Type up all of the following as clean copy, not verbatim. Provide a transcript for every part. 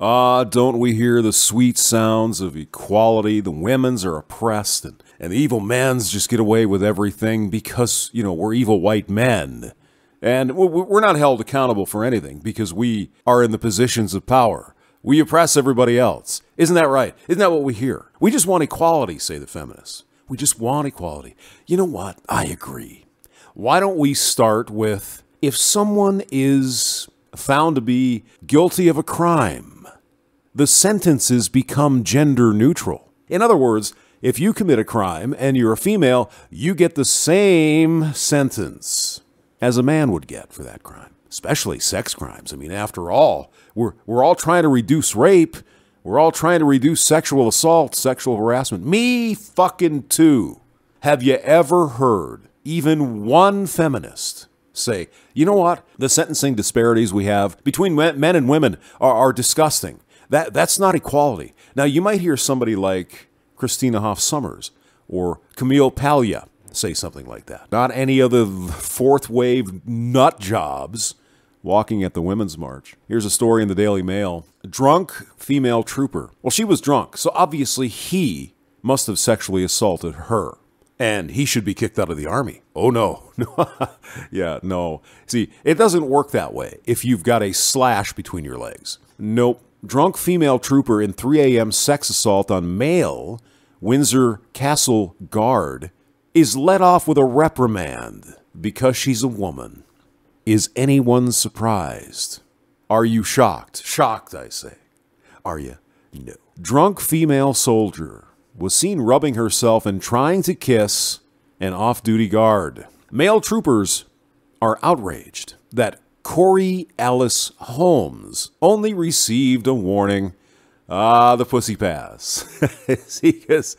Ah, don't we hear the sweet sounds of equality? The women's are oppressed, and the evil men's just get away with everything because, we're evil white men. And we're not held accountable for anything because we are in the positions of power. We oppress everybody else. Isn't that right? Isn't that what we hear? We just want equality, say the feminists. We just want equality. You know what? I agree. Why don't we start with, if someone is found to be guilty of a crime, the sentences become gender neutral. In other words, if you commit a crime and you're a female, you get the same sentence as a man would get for that crime, especially sex crimes. I mean, after all, we're all trying to reduce rape. We're all trying to reduce sexual assault, sexual harassment. Me fucking too. Have you ever heard even one feminist say, you know what? The sentencing disparities we have between men and women are disgusting. That's not equality. Now, you might hear somebody like Christina Hoff Sommers or Camille Paglia say something like that. Not any of the fourth wave nut jobs walking at the Women's March. Here's a story in the Daily Mail. A drunk female trooper. Well, she was drunk, so obviously he must have sexually assaulted her. And he should be kicked out of the army. Oh, no. Yeah, no. See, it doesn't work that way if you've got a slash between your legs. Nope. Drunk female trooper in 3 a.m. sex assault on male Windsor Castle guard is let off with a reprimand because she's a woman. Is anyone surprised? Are you shocked? Shocked, I say. Are you? No. Drunk female soldier was seen rubbing herself and trying to kiss an off-duty guard. Male troopers are outraged that Corrie-Alice Holmes only received a warning. The pussy pass. See, because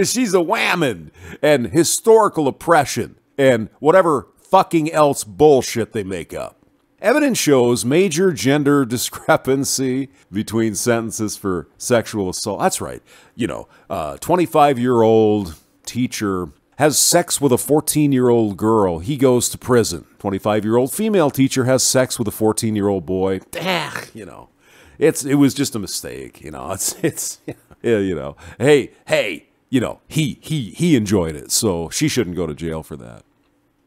she's a whammon and historical oppression and whatever fucking else bullshit they make up. Evidence shows major gender discrepancy between sentences for sexual assault. That's right. 25-year-old teacher has sex with a 14-year-old girl. He goes to prison. 25-year-old female teacher has sex with a 14-year-old boy. It was just a mistake. Hey, he enjoyed it, so she shouldn't go to jail for that.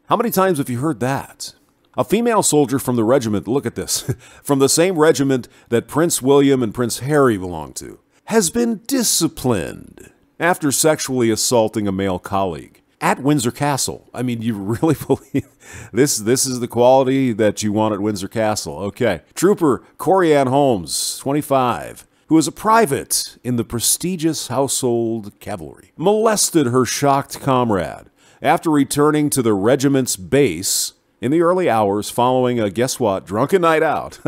How many times have you heard that? A female soldier from the regiment, look at this, from the same regiment that Prince William and Prince Harry belong to, has been disciplined after sexually assaulting a male colleague at Windsor Castle. I mean, you really believe this is the quality that you want at Windsor Castle? Okay. Trooper Corrie-Anne Holmes, 25, who is a private in the prestigious Household Cavalry, molested her shocked comrade after returning to the regiment's base in the early hours following a, guess what, drunken night out.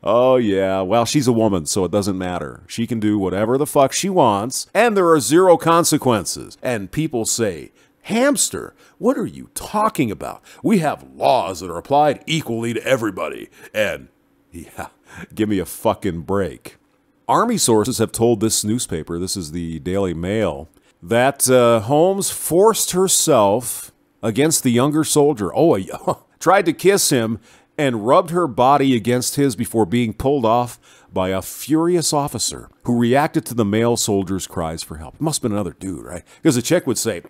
Oh, yeah. Well, she's a woman, so it doesn't matter. She can do whatever the fuck she wants, and there are zero consequences. And people say, hamster, what are you talking about? We have laws that are applied equally to everybody. And, yeah, give me a fucking break. Army sources have told this newspaper, this is the Daily Mail, that Holmes forced herself against the younger soldier. Tried to kiss him and rubbed her body against his before being pulled off by a furious officer who reacted to the male soldier's cries for help. Must have been another dude, right? Because the chick would say,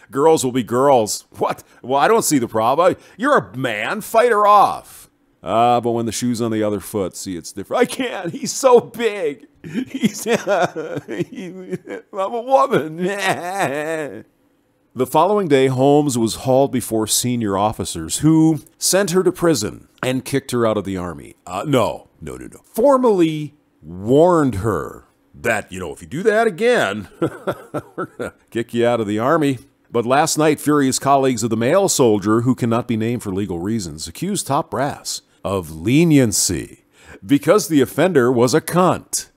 girls will be girls. What? Well, I don't see the problem. You're a man. Fight her off. But when the shoe's on the other foot, see, it's different. I can't. He's so big. I'm a woman. The following day, Holmes was hauled before senior officers who sent her to prison and kicked her out of the army. No. Formally warned her that, if you do that again, we're going to kick you out of the army. But last night, furious colleagues of the male soldier, who cannot be named for legal reasons, accused top brass of leniency because the offender was a cunt.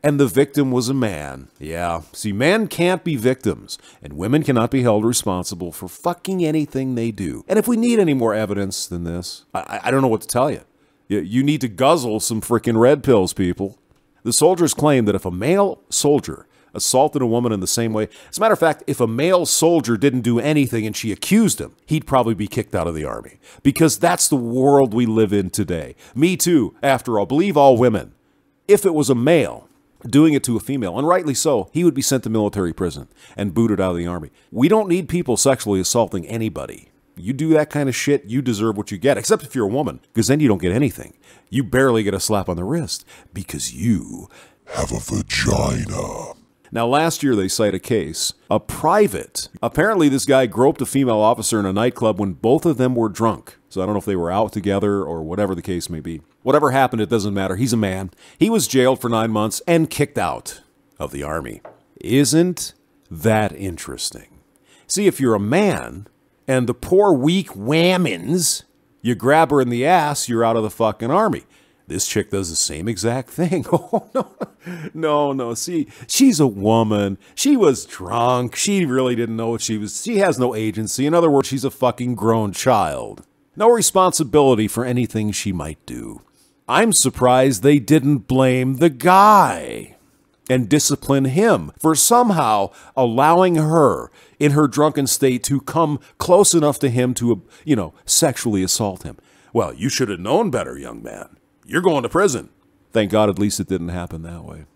And the victim was a man. Yeah. See, men can't be victims, and women cannot be held responsible for fucking anything they do. And if we need any more evidence than this, I don't know what to tell you. You need to guzzle some freaking red pills, people. The soldiers claim that if a male soldier assaulted a woman in the same way, as a matter of fact, if a male soldier didn't do anything and she accused him, he'd probably be kicked out of the army. Because that's the world we live in today. Me too, after all. Believe all women. If it was a male doing it to a female, and rightly so, he would be sent to military prison and booted out of the army. We don't need people sexually assaulting anybody. You do that kind of shit, you deserve what you get, except if you're a woman, because then you don't get anything. You barely get a slap on the wrist, because you have a vagina. Now, last year they cite a case, a private. Apparently this guy groped a female officer in a nightclub when both of them were drunk. So I don't know if they were out together or whatever the case may be. Whatever happened, it doesn't matter. He's a man. He was jailed for 9 months and kicked out of the army. Isn't that interesting? See, if you're a man and the poor weak whammons, you grab her in the ass, you're out of the fucking army. This chick does the same exact thing. Oh, no. See, she's a woman. She was drunk. She really didn't know what she was. She has no agency. In other words, she's a fucking grown child. No responsibility for anything she might do. I'm surprised they didn't blame the guy and discipline him for somehow allowing her in her drunken state to come close enough to him to, sexually assault him. Well, you should have known better, young man. You're going to prison. Thank God at least it didn't happen that way.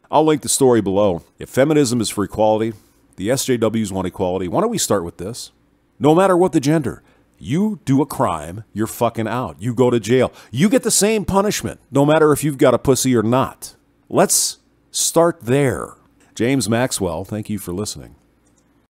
I'll link the story below. If feminism is for equality, the SJWs want equality, why don't we start with this? No matter what the gender, you do a crime, you're fucking out. You go to jail. You get the same punishment, no matter if you've got a pussy or not. Let's start there. James Maxwell, thank you for listening.